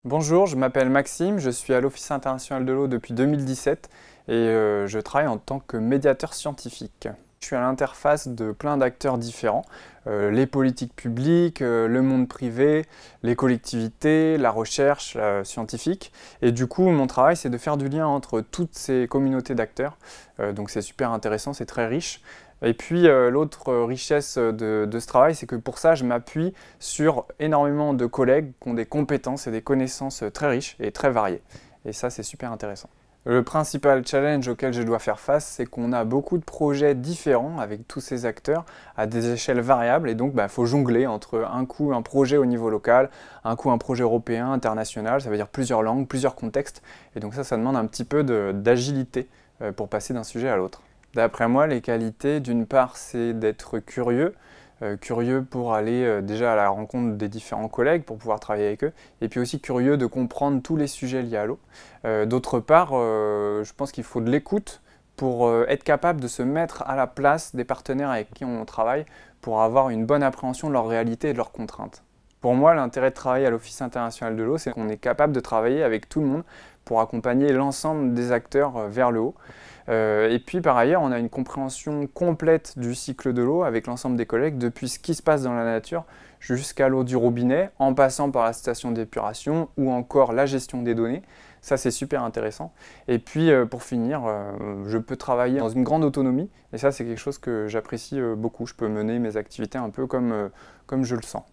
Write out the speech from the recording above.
Bonjour, je m'appelle Maxime, je suis à l'Office international de l'eau depuis 2017 et je travaille en tant que médiateur scientifique. Je suis à l'interface de plein d'acteurs différents, les politiques publiques, le monde privé, les collectivités, la recherche scientifique. Et du coup, mon travail, c'est de faire du lien entre toutes ces communautés d'acteurs. Donc c'est super intéressant, c'est très riche. Et puis l'autre richesse de ce travail, c'est que pour ça, je m'appuie sur énormément de collègues qui ont des compétences et des connaissances très riches et très variées. Et ça, c'est super intéressant. Le principal challenge auquel je dois faire face, c'est qu'on a beaucoup de projets différents avec tous ces acteurs à des échelles variables et donc il faut jongler entre un coup un projet au niveau local, un coup un projet européen, international, ça veut dire plusieurs langues, plusieurs contextes et donc ça demande un petit peu d'agilité pour passer d'un sujet à l'autre. D'après moi, les qualités, d'une part, c'est d'être curieux, curieux pour aller déjà à la rencontre des différents collègues, pour pouvoir travailler avec eux, et puis aussi curieux de comprendre tous les sujets liés à l'eau. D'autre part, je pense qu'il faut de l'écoute pour être capable de se mettre à la place des partenaires avec qui on travaille, pour avoir une bonne appréhension de leurs réalités et de leurs contraintes. Pour moi, l'intérêt de travailler à l'Office international de l'eau, c'est qu'on est capable de travailler avec tout le monde pour accompagner l'ensemble des acteurs vers le haut. Et puis par ailleurs, on a une compréhension complète du cycle de l'eau avec l'ensemble des collègues, depuis ce qui se passe dans la nature jusqu'à l'eau du robinet, en passant par la station d'épuration ou encore la gestion des données. Ça, c'est super intéressant. Et puis pour finir, je peux travailler dans une grande autonomie et ça, c'est quelque chose que j'apprécie beaucoup. Je peux mener mes activités un peu comme je le sens.